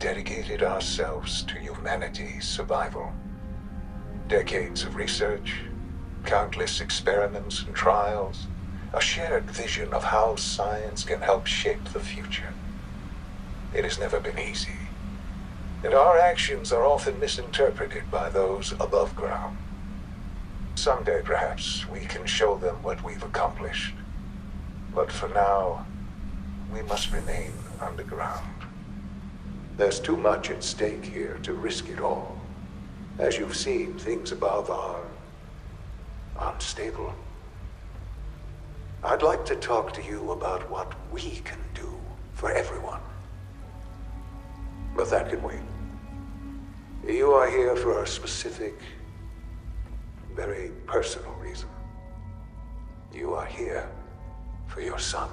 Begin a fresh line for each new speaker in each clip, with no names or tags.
dedicated ourselves to humanity's survival. Decades of research, countless experiments and trials, a shared vision of how science can help shape the future. It has never been easy, and our actions are often misinterpreted by those above ground. Someday, perhaps, we can show them what we've accomplished. But for now, we must remain underground. There's too much at stake here to risk it all. As you've seen, things above are unstable. I'd like to talk to you about what we can do for everyone. But that can wait. You are here for a specific, very personal reason. You are here for your son.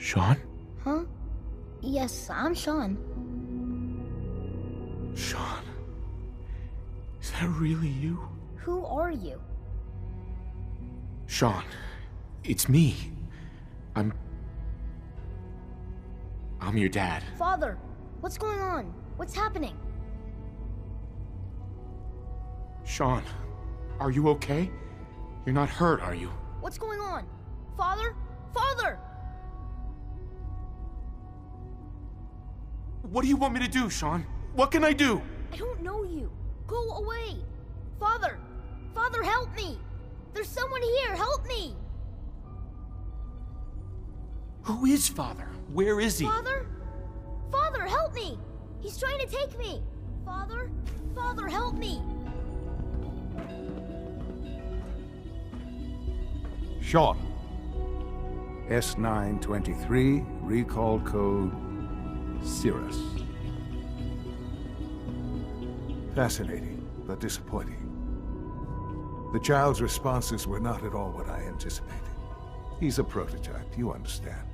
Shaun?
Huh? Yes, I'm Shaun.
Shaun? Is that really you?
Who are you?
Shaun, it's me. I'm your dad.
Father, what's going on? What's happening?
Shaun, are you okay? You're not hurt, are you?
What's going on? Father? Father!
What do you want me to do, Shaun? What can I do?
I don't know you. Go away. Father! Father, help me! There's someone here, help me!
Who is Father? Where is he?
Father? Father, help me! He's trying to take me! Father? Father, help me!
Shaun. S923, recall code Cirrus. Fascinating, but disappointing. The child's responses were not at all what I anticipated. He's a prototype, you understand.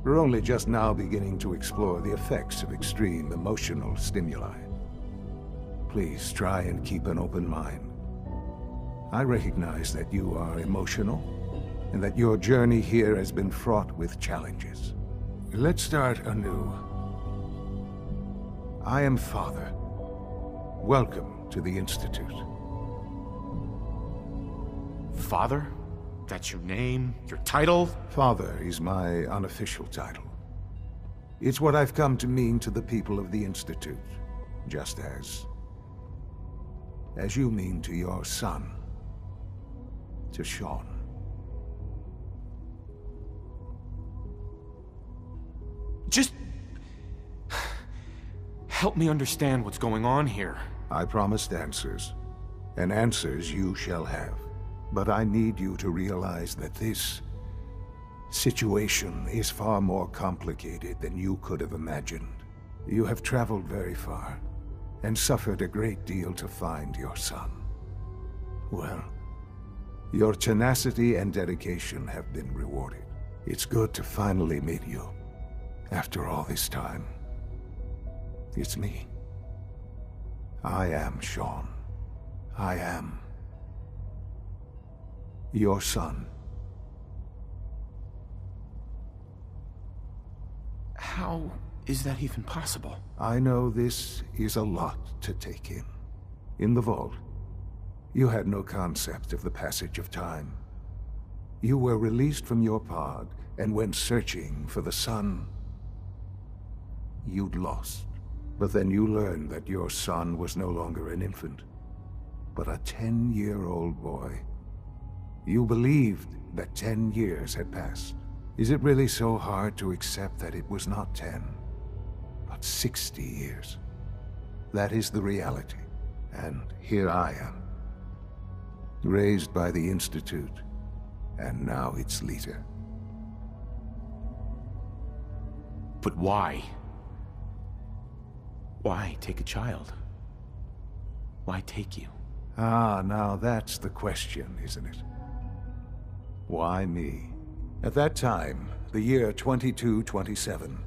We're only just now beginning to explore the effects of extreme emotional stimuli. Please try and keep an open mind. I recognize that you are emotional, and that your journey here has been fraught with challenges. Let's start anew. I am Father. Welcome to the Institute.
Father? That's your name? Your title?
Father is my unofficial title. It's what I've come to mean to the people of the Institute, just as you mean to your son, to Shaun.
Just help me understand what's going on here.
I promised answers, and answers you shall have. But I need you to realize that this situation is far more complicated than you could have imagined. You have traveled very far, and suffered a great deal to find your son. Well, your tenacity and dedication have been rewarded. It's good to finally meet you. After all this time, it's me. I am Shaun. I am your son.
How is that even possible?
I know this is a lot to take in. In the vault, you had no concept of the passage of time. You were released from your pod and went searching for the son you'd lost. But then you learned that your son was no longer an infant, but a 10-year-old boy. You believed that 10 years had passed. Is it really so hard to accept that it was not 10, but 60 years? That is the reality, and here I am. raised by the Institute, and now its leader.
But why? Why take a child? Why take you?
Ah, now that's the question, isn't it? Why me? At that time, the year 2227,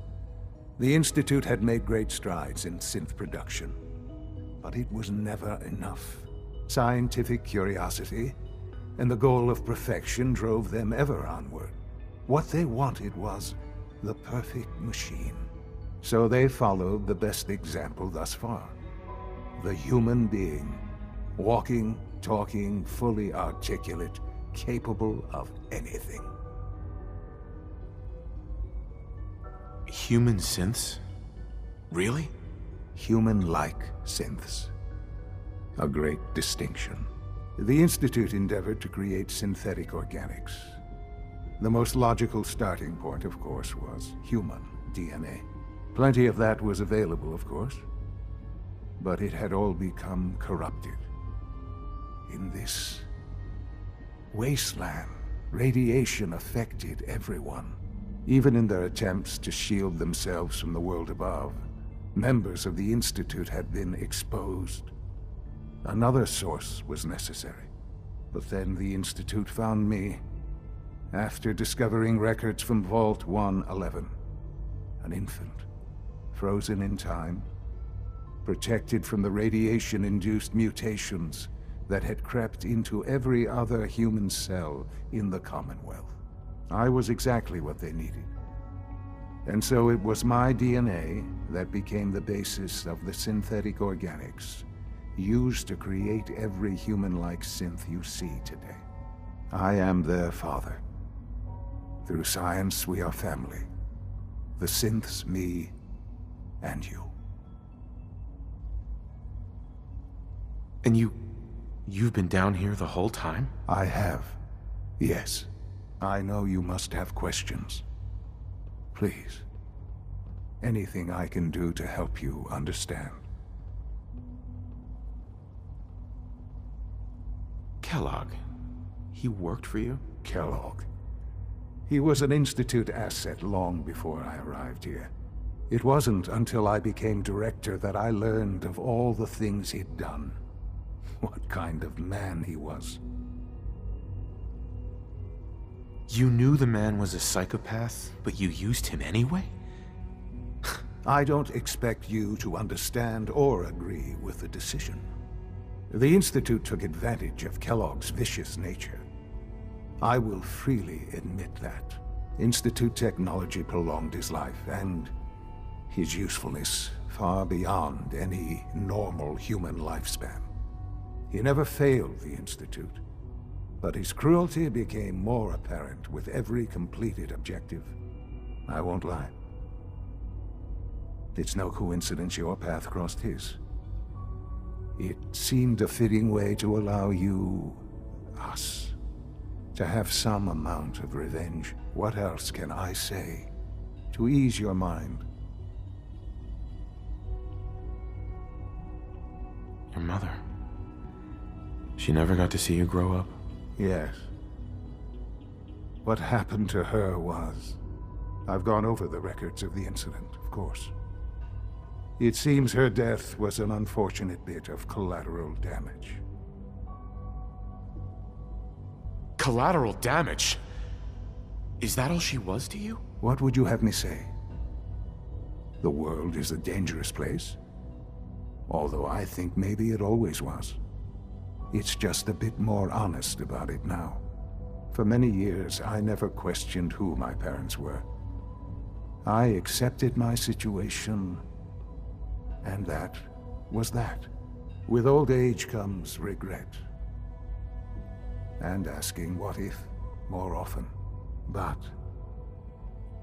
the Institute had made great strides in synth production. But it was never enough. Scientific curiosity and the goal of perfection drove them ever onward. What they wanted was the perfect machine. So they followed the best example thus far. The human being. Walking, talking, fully articulate, capable of anything.
Human synths? Really?
Human-like synths. A great distinction. The Institute endeavored to create synthetic organics. The most logical starting point, of course, was human DNA. Plenty of that was available, of course. But it had all become corrupted. In this wasteland, radiation affected everyone. Even in their attempts to shield themselves from the world above, members of the Institute had been exposed. Another source was necessary. But then the Institute found me, after discovering records from Vault 111. An infant, frozen in time, protected from the radiation-induced mutations that had crept into every other human cell in the Commonwealth. I was exactly what they needed. And so it was my DNA that became the basis of the synthetic organics used to create every human-like synth you see today. I am their father. Through science, we are family. The synths, me, and you.
And you've been down here the whole time?
I have. Yes. I know you must have questions. Please. Anything I can do to help you understand.
Kellogg. He worked for you?
Kellogg. He was an Institute asset long before I arrived here. It wasn't until I became director that I learned of all the things he'd done. What kind of man he was.
You knew the man was a psychopath, but you used him anyway?
I don't expect you to understand or agree with the decision. The Institute took advantage of Kellogg's vicious nature. I will freely admit that. Institute technology prolonged his life, and his usefulness far beyond any normal human lifespan. He never failed the Institute, but his cruelty became more apparent with every completed objective. I won't lie. It's no coincidence your path crossed his. It seemed a fitting way to allow you, us, to have some amount of revenge. What else can I say to ease your mind?
Your mother. She never got to see you grow up?
Yes. What happened to her was... I've gone over the records of the incident, of course. It seems her death was an unfortunate bit of collateral damage.
Collateral damage? Is that all she was to you?
What would you have me say? The world is a dangerous place. Although I think maybe it always was. It's just a bit more honest about it now. For many years, I never questioned who my parents were. I accepted my situation, and that was that. With old age comes regret. And asking what if more often. But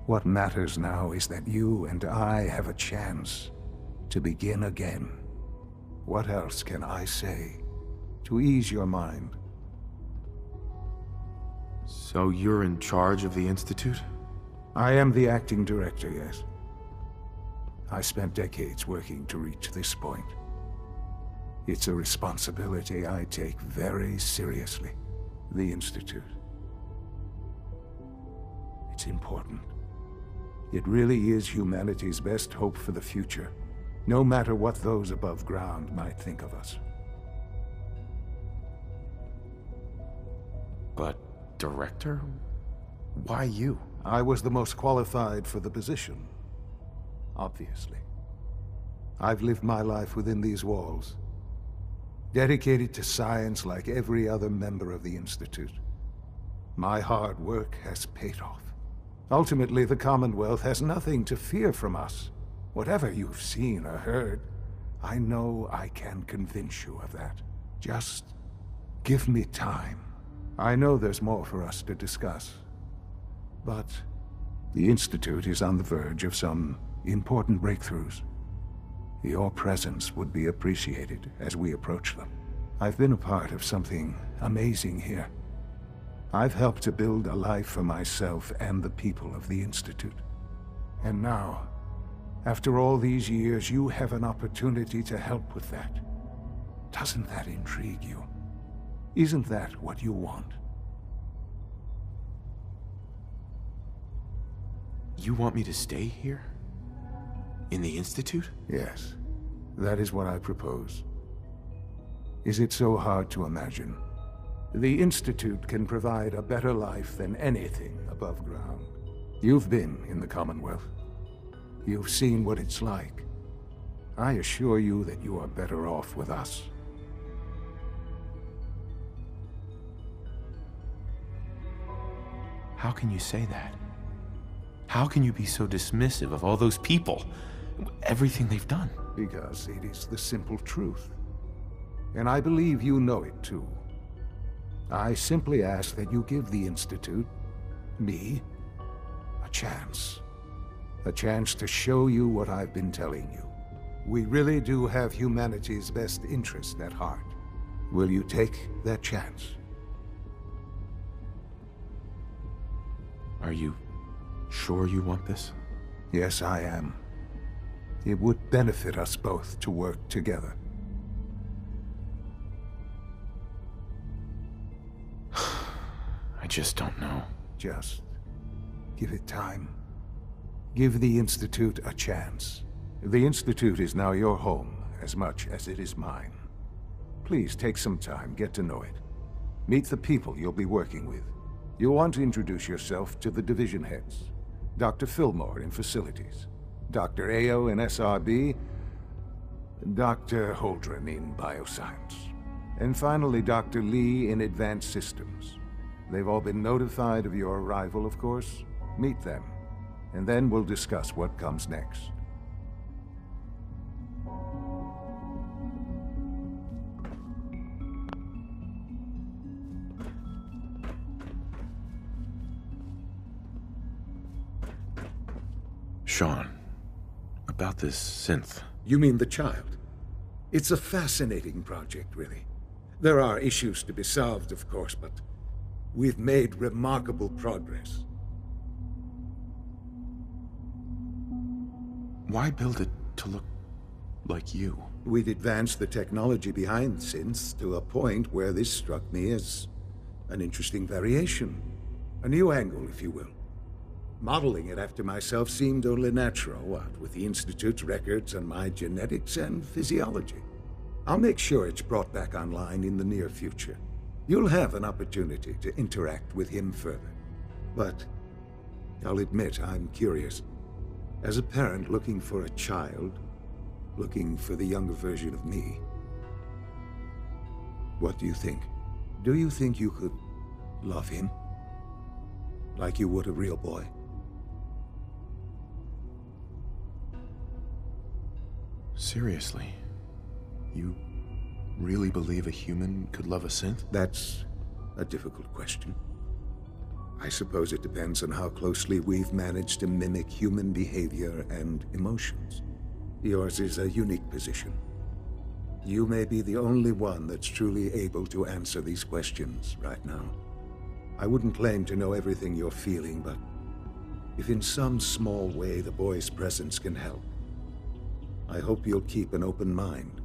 what matters now is that you and I have a chance to begin again. What else can I say to ease your mind?
So you're in charge of the Institute?
I am the acting director, yes. I spent decades working to reach this point. It's a responsibility I take very seriously. The Institute. It's important. It really is humanity's best hope for the future, no matter what those above ground might think of us.
But, Director? Why you?
I was the most qualified for the position. Obviously. I've lived my life within these walls, dedicated to science like every other member of the Institute. My hard work has paid off. Ultimately, the Commonwealth has nothing to fear from us. Whatever you've seen or heard, I know I can convince you of that. Just give me time. I know there's more for us to discuss. But the Institute is on the verge of some important breakthroughs. Your presence would be appreciated as we approach them. I've been a part of something amazing here. I've helped to build a life for myself and the people of the Institute. And now, after all these years, you have an opportunity to help with that. Doesn't that intrigue you? Isn't that what you want?
You want me to stay here? In the Institute?
Yes, that is what I propose. Is it so hard to imagine? The Institute can provide a better life than anything above ground. You've been in the Commonwealth. You've seen what it's like. I assure you that you are better off with us.
How can you say that? How can you be so dismissive of all those people? Everything they've done?
Because it is the simple truth. And I believe you know it too. I simply ask that you give the Institute, me, a chance. A chance to show you what I've been telling you. We really do have humanity's best interest at heart. Will you take that chance?
Are you sure you want this?
Yes, I am. It would benefit us both to work together.
I just don't know.
Just give it time. Give the Institute a chance. The Institute is now your home as much as it is mine. Please take some time, get to know it. Meet the people you'll be working with. You'll want to introduce yourself to the division heads. Dr. Fillmore in Facilities, Dr. Ayo in SRB, Dr. Holdren in Bioscience, and finally Dr. Lee in Advanced Systems. They've all been notified of your arrival, of course. Meet them, and then we'll discuss what comes next.
Shaun, about this synth.
You mean the child? It's a fascinating project, really. There are issues to be solved, of course, but we've made remarkable progress.
Why build it to look like you?
We'd advanced the technology behind synths to a point where this struck me as an interesting variation. A new angle, if you will. Modeling it after myself seemed only natural, what with the Institute's records on my genetics and physiology. I'll make sure it's brought back online in the near future. You'll have an opportunity to interact with him further. But I'll admit I'm curious. As a parent looking for a child, looking for the younger version of me, what do you think? Do you think you could love him? Like you would a real boy?
Seriously? You really believe a human could love a synth?
That's a difficult question. I suppose it depends on how closely we've managed to mimic human behavior and emotions. Yours is a unique position. You may be the only one that's truly able to answer these questions right now. I wouldn't claim to know everything you're feeling, but if in some small way the boy's presence can help, I hope you'll keep an open mind.